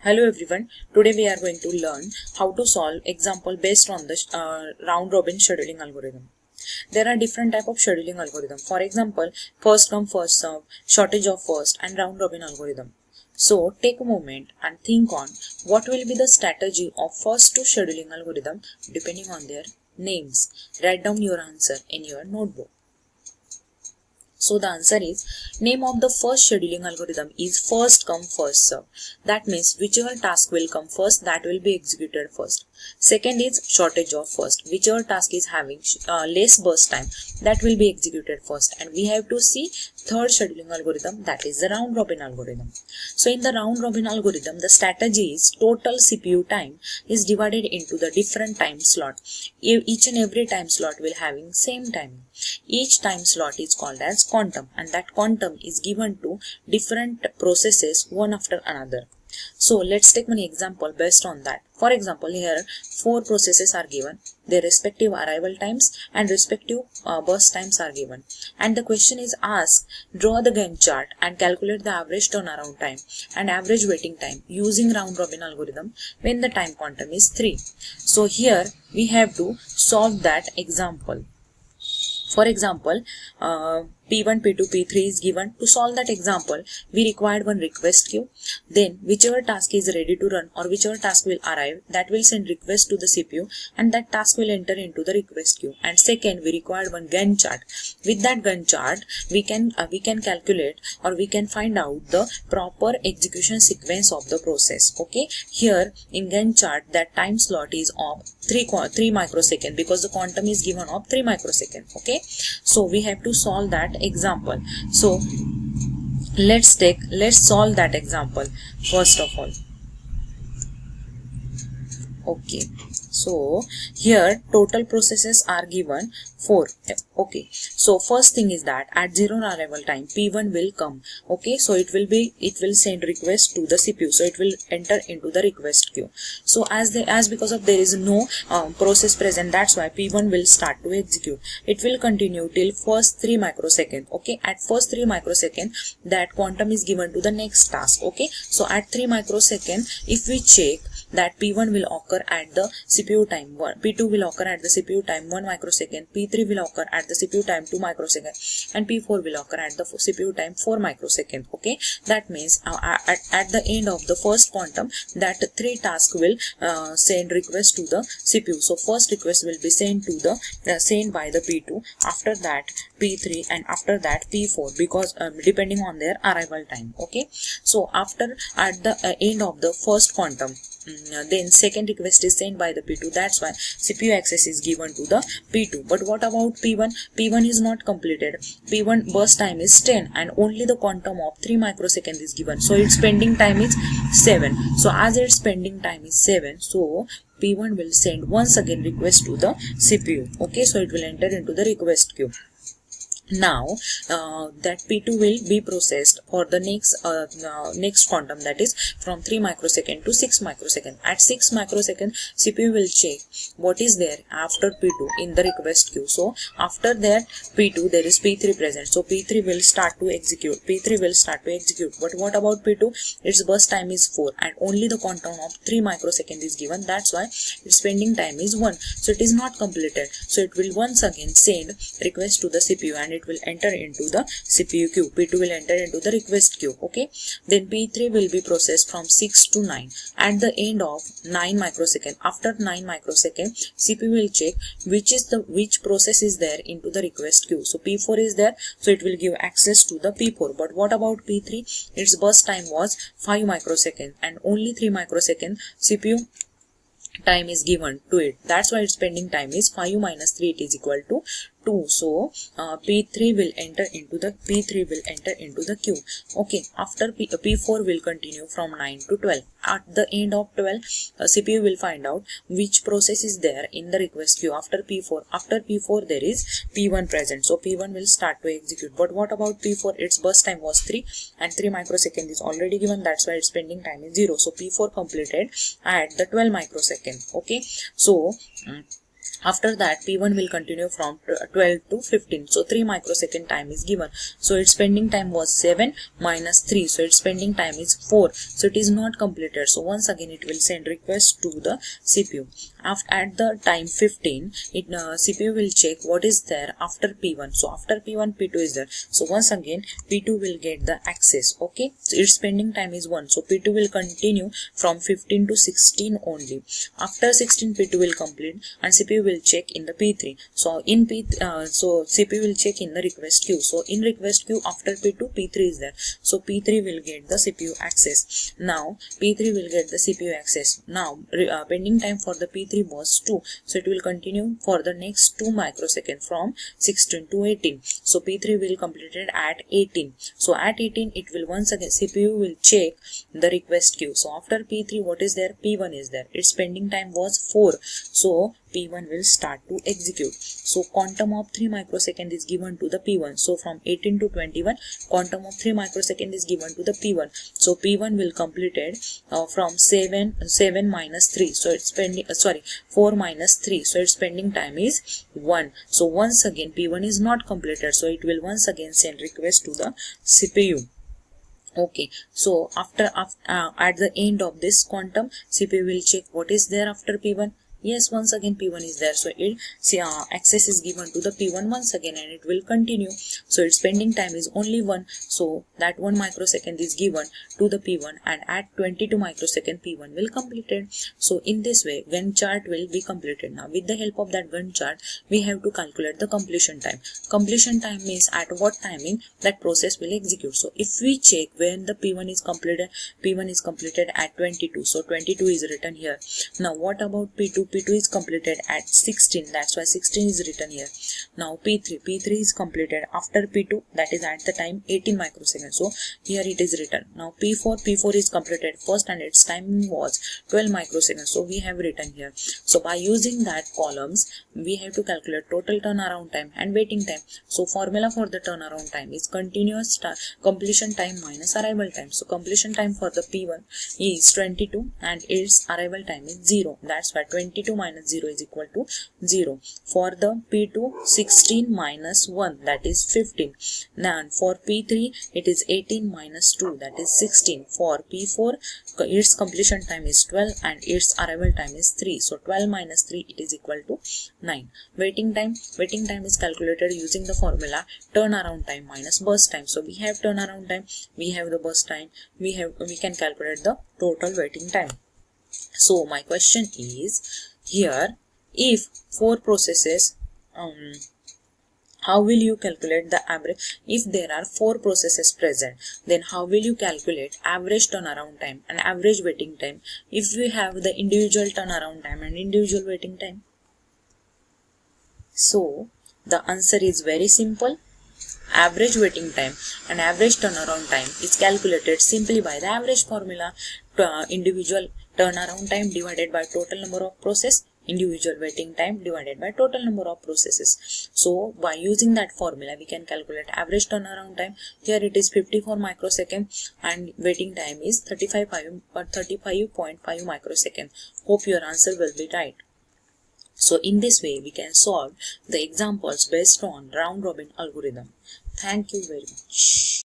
Hello everyone, today we are going to learn how to solve example based on the round robin scheduling algorithm. There are different type of scheduling algorithm. For example, first come first serve, shortage of first and round robin algorithm. So take a moment and think on what will be the strategy of first two scheduling algorithm depending on their names. Write down your answer in your notebook. So the answer is, name of the first scheduling algorithm is first come first serve. That means whichever task will come first, that will be executed first. Second is shortage of first. Whichever task is having less burst time, that will be executed first. And we have to see third scheduling algorithm, that is the round robin algorithm. So in the round robin algorithm, the strategy is total CPU time is divided into the different time slot. Each and every time slot will having same timing. Each time slot is called as quantum, and that quantum is given to different processes one after another. So let's take one example based on that. For example, here 4 processes are given. Their respective arrival times and respective burst times are given. And the question is asked, draw the Gantt chart and calculate the average turnaround time and average waiting time using round robin algorithm when the time quantum is 3. So here we have to solve that example. For example, P1, P2, P3 is given. To solve that example, we required one request queue. Then whichever task is ready to run or whichever task will arrive, that will send request to the CPU and that task will enter into the request queue. And second, we required one Gantt chart. With that Gantt chart, we can calculate or we can find out the proper execution sequence of the process. Okay, here in Gantt chart, that time slot is of 3 microsecond because the quantum is given of 3 microsecond. Okay, so we have to solve that example. So let's solve that example first of all. Okay, so here total processes are given 4. Okay, so first thing is that at 0 arrival time P1 will come. Okay, so it will send request to the CPU, so it will enter into the request queue. So because of there is no process present, that's why P1 will start to execute. It will continue till first 3 microsecond. Okay, at first 3 microsecond that quantum is given to the next task. Okay, so at 3 microsecond if we check that P1 will occur at the CPU time 1, P2 will occur at the CPU time 1 microsecond, P3 will occur at the CPU time 2 microsecond, and P4 will occur at the CPU time 4 microsecond. Okay, that means at the end of the first quantum, that 3 tasks will send request to the CPU. So first request will be sent to the sent by the P2, after that P3, and after that P4, because depending on their arrival time. Okay, so after at the end of the first quantum, then second request is sent by the P2. That's why CPU access is given to the P2. But what about P1? P1 is not completed. P1 burst time is 10 and only the quantum of 3 microsecond is given. So its pending time is 7. So as its pending time is 7, so P1 will send once again request to the CPU. Okay, so it will enter into the request queue. Now that P2 will be processed for the next quantum, that is from 3 microsecond to 6 microsecond. At 6 microsecond CPU will check what is there after P2 in the request queue. So after that P2 there is P3 present, so P3 will start to execute. But what about P2? Its burst time is 4 and only the quantum of 3 microsecond is given. That's why its pending time is 1, so it is not completed. So it will once again send request to the CPU and it will enter into the CPU queue. P2 will enter into the request queue. Okay, then P3 will be processed from 6 to 9. At the end of 9 microsecond, after 9 microsecond, CPU will check which process is there into the request queue. So P4 is there, so it will give access to the P4. But what about P3? Its burst time was 5 microsecond and only 3 microsecond CPU time is given to it. That's why its pending time is 5 minus 3, it is equal to 2. So P3 will enter into the queue. Okay, after P4 will continue from 9 to 12. At the end of 12, CPU will find out which process is there in the request queue after P4. After P4 there is P1 present, so P1 will start to execute. But what about P4? Its burst time was 3 and 3 microsecond is already given. That's why its pending time is 0. So P4 completed at the 12 microsecond. Okay, so After that, P1 will continue from 12 to 15. So 3 microsecond time is given. So its pending time was 7 minus 3. So its pending time is 4. So it is not completed. So once again it will send request to the CPU. At the time 15, CPU will check what is there after P1. So after P1, P2 is there. So once again P2 will get the access. Okay. So its pending time is 1. So P2 will continue from 15 to 16 only. After 16, P2 will complete and CPU will check in the P3. So in so CPU will check in the request queue. So in request queue after P2, P3 is there. So P3 will get the CPU access. Now P3 will get the CPU access. Now pending time for the P3 was 2. So it will continue for the next 2 microseconds from 16 to 18. So P3 will complete it at 18. So at 18 it will once again CPU will check the request queue. So after P3 what is there? P1 is there. Its pending time was 4. So P1 will start to execute. So quantum of 3 microsecond is given to the P1. So from 18 to 21, quantum of 3 microsecond is given to the P1. So P1 will complete it from 7 minus 3. So it's pending 4 minus 3. So its pending time is 1. So once again P1 is not completed. So it will once again send request to the CPU. Okay, so at the end of this quantum, CPU will check what is there after P1. Yes, once again P1 is there. So access is given to the P1 once again and it will continue. So its pending time is only 1. So that 1 microsecond is given to the P1 and at 22 microsecond P1 will complete it. So in this way Gantt chart will be completed. Now with the help of that Gantt chart we have to calculate the completion time. Completion time means at what timing that process will execute. So if we check when the P1 is completed at 22. So 22 is written here. Now what about P2? P2 is completed at 16. That's why 16 is written here. Now P3 is completed after P2, that is at the time 18 microseconds. So here it is written. Now P4 is completed first and its timing was 12 microseconds. So we have written here. So by using that columns, we have to calculate total turnaround time and waiting time. So formula for the turnaround time is continuous completion time minus arrival time. So completion time for the P1 is 22 and its arrival time is 0. That's why 22 minus 0 is equal to 0. For the P2, 16 minus 1, that is 15. Now for P3 it is 18 minus 2, that is 16. For P4 its completion time is 12 and its arrival time is 3. So 12 minus 3 it is equal to 9. Waiting time is calculated using the formula turnaround time minus burst time. So we have turnaround time, we have the burst time, we can calculate the total waiting time. So my question is here, if 4 processes, how will you calculate the average? If there are 4 processes present, then how will you calculate average turnaround time and average waiting time if we have the individual turnaround time and individual waiting time? So the answer is very simple. Average waiting time and average turnaround time is calculated simply by the average formula. Individual turnaround time divided by total number of process, individual waiting time divided by total number of processes. So by using that formula we can calculate average turnaround time. Here it is 54 microsecond and waiting time is 35.5 microsecond. Hope your answer will be right. So in this way we can solve the examples based on round robin algorithm. Thank you very much.